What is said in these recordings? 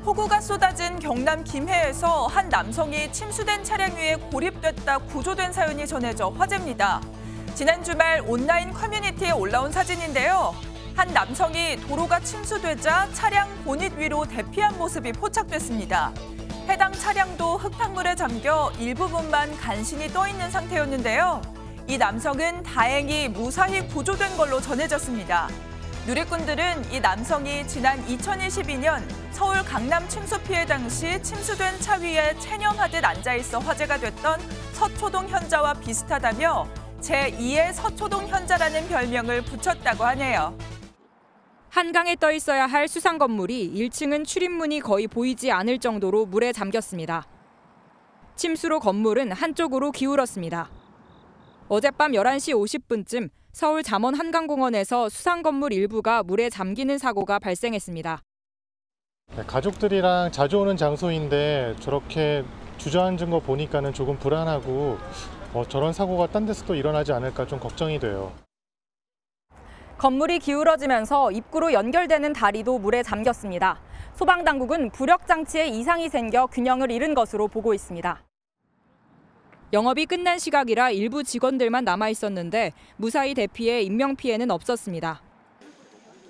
폭우가 쏟아진 경남 김해에서 한 남성이 침수된 차량 위에 고립됐다 구조된 사연이 전해져 화제입니다. 지난 주말 온라인 커뮤니티에 올라온 사진인데요. 한 남성이 도로가 침수되자 차량 보닛 위로 대피한 모습이 포착됐습니다. 해당 차량도 흙탕물에 잠겨 일부분만 간신히 떠 있는 상태였는데요. 이 남성은 다행히 무사히 구조된 걸로 전해졌습니다. 누리꾼들은 이 남성이 지난 2022년 서울 강남 침수 피해 당시 침수된 차 위에 체념하듯 앉아있어 화제가 됐던 서초동 현자와 비슷하다며 제2의 서초동 현자라는 별명을 붙였다고 하네요. 한강에 떠 있어야 할 수상 건물이 1층은 출입문이 거의 보이지 않을 정도로 물에 잠겼습니다. 침수로 건물은 한쪽으로 기울었습니다. 어젯밤 11시 50분쯤 서울 잠원 한강공원에서 수상 건물 일부가 물에 잠기는 사고가 발생했습니다. 가족들이랑 자주 오는 장소인데 저렇게 주저앉은 거 보니까는 조금 불안하고 저런 사고가 딴 데서 또 일어나지 않을까 좀 걱정이 돼요. 건물이 기울어지면서 입구로 연결되는 다리도 물에 잠겼습니다. 소방당국은 부력 장치에 이상이 생겨 균형을 잃은 것으로 보고 있습니다. 영업이 끝난 시각이라 일부 직원들만 남아 있었는데 무사히 대피해 인명피해는 없었습니다.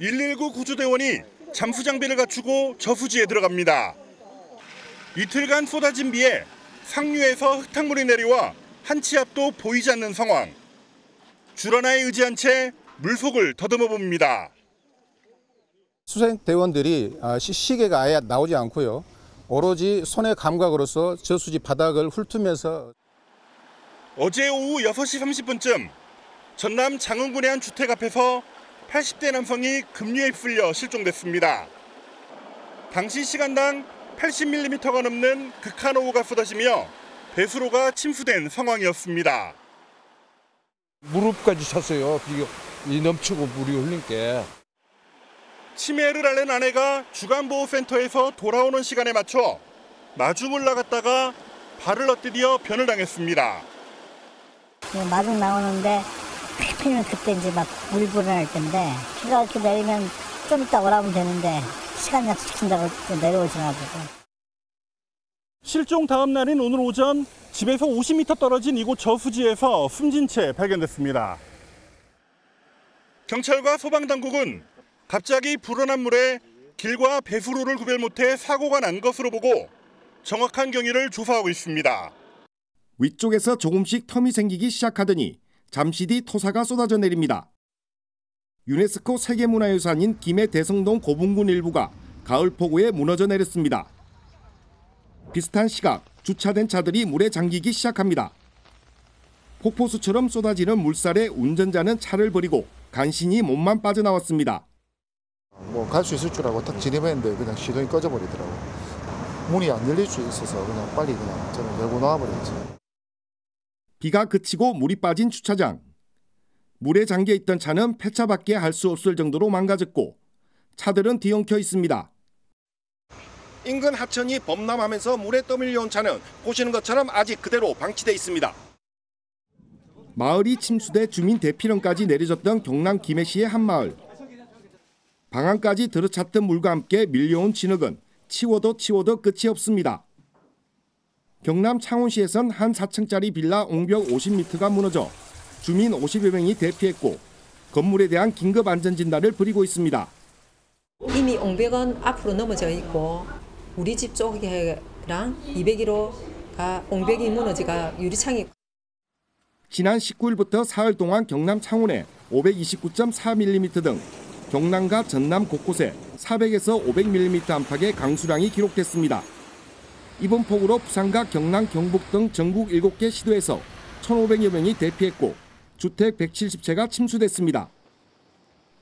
119 구조대원이 잠수 장비를 갖추고 저수지에 들어갑니다. 이틀간 쏟아진 비에 상류에서 흙탕물이 내려와 한 치 앞도 보이지 않는 상황. 줄 하나에 의지한 채 물속을 더듬어 봅니다. 수색대원들이 시계가 아예 나오지 않고요. 오로지 손의 감각으로서 저수지 바닥을 훑으면서 어제 오후 6시 30분쯤 전남 장흥군의 한 주택 앞에서 80대 남성이 급류에 휩쓸려 실종됐습니다. 당시 시간당 80mm가 넘는 극한호우가 쏟아지며 배수로가 침수된 상황이었습니다. 무릎까지 찼어요. 이 넘치고 물이 흘린 게. 치매를 앓는 아내가 주간보호센터에서 돌아오는 시간에 맞춰 마중을 나갔다가 발을 엇디뎌 변을 당했습니다. 마중 나오는데 피면 그때 이제 막 물이 불어날 텐데 비가 이렇게 내리면 좀 이따 오라면 되는데 시간 약속한다고 내려오지 않아가지고. 실종 다음 날인 오늘 오전 집에서 50m 떨어진 이곳 저수지에서 숨진 채 발견됐습니다. 경찰과 소방당국은 갑자기 불어난 물에 길과 배수로를 구별 못해 사고가 난 것으로 보고 정확한 경위를 조사하고 있습니다. 위쪽에서 조금씩 텀이 생기기 시작하더니 잠시 뒤 토사가 쏟아져 내립니다. 유네스코 세계문화유산인 김해 대성동 고분군 일부가 가을 폭우에 무너져 내렸습니다. 비슷한 시각 주차된 차들이 물에 잠기기 시작합니다. 폭포수처럼 쏟아지는 물살에 운전자는 차를 버리고 간신히 몸만 빠져나왔습니다. 갈 수 있을 줄 알고 딱 진입했는데 그냥 시동이 꺼져버리더라고. 문이 안 열릴 수 있어서 그냥 빨리 저는 열고 나와버렸지. 비가 그치고 물이 빠진 주차장. 물에 잠겨 있던 차는 폐차밖에 할 수 없을 정도로 망가졌고 차들은 뒤엉켜 있습니다. 인근 하천이 범람하면서 물에 떠밀려온 차는 보시는 것처럼 아직 그대로 방치돼 있습니다. 마을이 침수돼 주민 대피령까지 내려졌던 경남 김해시의 한 마을. 방안까지 들어찼던 물과 함께 밀려온 진흙은 치워도 끝이 없습니다. 경남 창원시에선 한 4층짜리 빌라 옹벽 50m가 무너져 주민 50여 명이 대피했고 건물에 대한 긴급 안전진단을 벌이고 있습니다. 이미 옹벽은 앞으로 넘어져 있고 우리 집 쪽이랑 200km가 옹벽이 무너지가 유리창이. 지난 19일부터 사흘 동안 경남 창원에 529.4mm 등 경남과 전남 곳곳에 400에서 500mm 안팎의 강수량이 기록됐습니다. 이번 폭우로 부산과 경남, 경북 등 전국 7개 시도에서 1,500여 명이 대피했고 주택 170채가 침수됐습니다.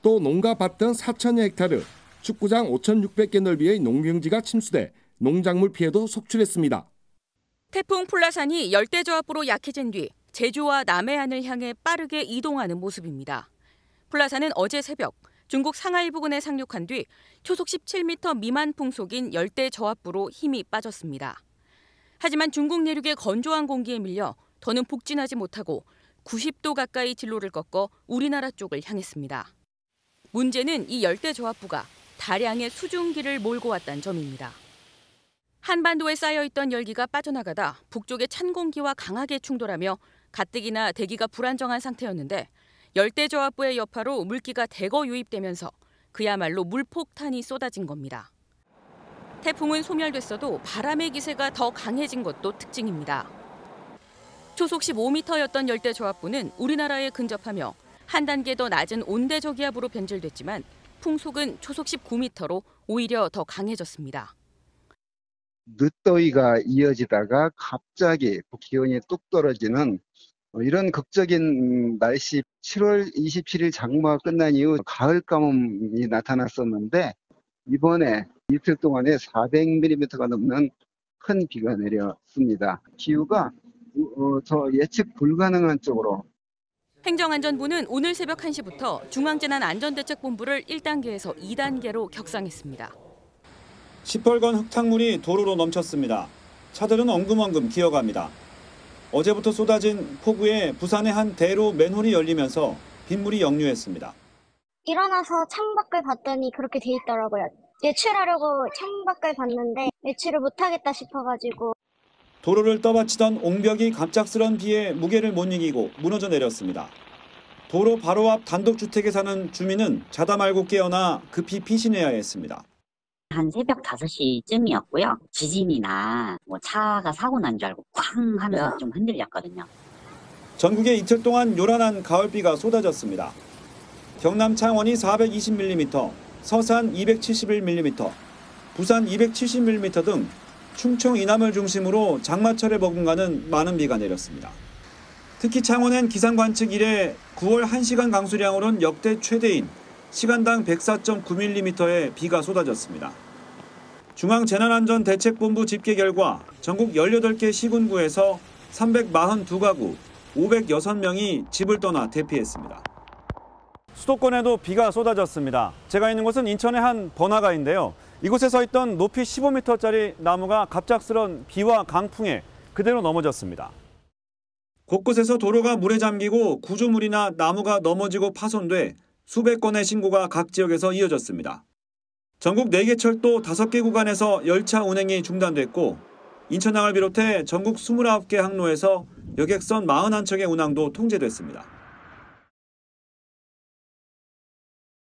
또 농가 밭 등 4천여 헥타르, 축구장 5,600개 넓이의 농경지가 침수돼 농작물 피해도 속출했습니다. 태풍 플라산이 열대저압으로 약해진 뒤 제주와 남해안을 향해 빠르게 이동하는 모습입니다. 플라산은 어제 새벽 중국 상하이 부근에 상륙한 뒤 초속 17m 미만 풍속인 열대저압부로 힘이 빠졌습니다. 하지만 중국 내륙의 건조한 공기에 밀려 더는 북진하지 못하고 90도 가까이 진로를 꺾어 우리나라 쪽을 향했습니다. 문제는 이 열대저압부가 다량의 수증기를 몰고 왔다는 점입니다. 한반도에 쌓여있던 열기가 빠져나가다 북쪽의 찬 공기와 강하게 충돌하며 가뜩이나 대기가 불안정한 상태였는데 열대저하부의 여파로 물기가 대거 유입되면서 그야말로 물폭탄이 쏟아진 겁니다. 태풍은 소멸됐어도 바람의 기세가 더 강해진 것도 특징입니다. 초속 15m였던 열대저하부는 우리나라에 근접하며 한 단계 더 낮은 온대저기압으로 변질됐지만 풍속은 초속 19m로 오히려 더 강해졌습니다. 늦더위가 이어지다가 갑자기 기온이 뚝 떨어지는 이런 극적인 날씨, 7월 27일 장마가 끝난 이후 가을 가뭄이 나타났었는데 이번에 이틀 동안에 400mm가 넘는 큰 비가 내렸습니다. 기후가 더 예측 불가능한 쪽으로. 행정안전부는 오늘 새벽 1시부터 중앙재난안전대책본부를 1단계에서 2단계로 격상했습니다. 시뻘건 흙탕물이 도로로 넘쳤습니다. 차들은 엉금엉금 기어갑니다. 어제부터 쏟아진 폭우에 부산의 한 대로 맨홀이 열리면서 빗물이 역류했습니다. 일어나서 창밖을 봤더니 그렇게 돼 있더라고요. 외출하려고 창밖을 봤는데 외출을 못하겠다 싶어가지고. 도로를 떠받치던 옹벽이 갑작스런 비에 무게를 못 이기고 무너져 내렸습니다. 도로 바로 앞 단독주택에 사는 주민은 자다 말고 깨어나 급히 피신해야 했습니다. 한 새벽 5시쯤이었고요. 지진이나 차가 사고 난 줄 알고 쾅 하면서 좀 흔들렸거든요. 전국에 이틀 동안 요란한 가을비가 쏟아졌습니다. 경남 창원이 420mm, 서산 271mm, 부산 270mm 등 충청 이남을 중심으로 장마철에 버금가는 많은 비가 내렸습니다. 특히 창원엔 기상관측 이래 9월 1시간 강수량으로는 역대 최대인 시간당 104.9mm의 비가 쏟아졌습니다. 중앙재난안전대책본부 집계 결과 전국 18개 시군구에서 342가구 506명이 집을 떠나 대피했습니다. 수도권에도 비가 쏟아졌습니다. 제가 있는 곳은 인천의 한 번화가인데요. 이곳에 서 있던 높이 15m짜리 나무가 갑작스런 비와 강풍에 그대로 넘어졌습니다. 곳곳에서 도로가 물에 잠기고 구조물이나 나무가 넘어지고 파손돼 수백 건의 신고가 각 지역에서 이어졌습니다. 전국 4개 철도 5개 구간에서 열차 운행이 중단됐고 인천항을 비롯해 전국 29개 항로에서 여객선 41척의 운항도 통제됐습니다.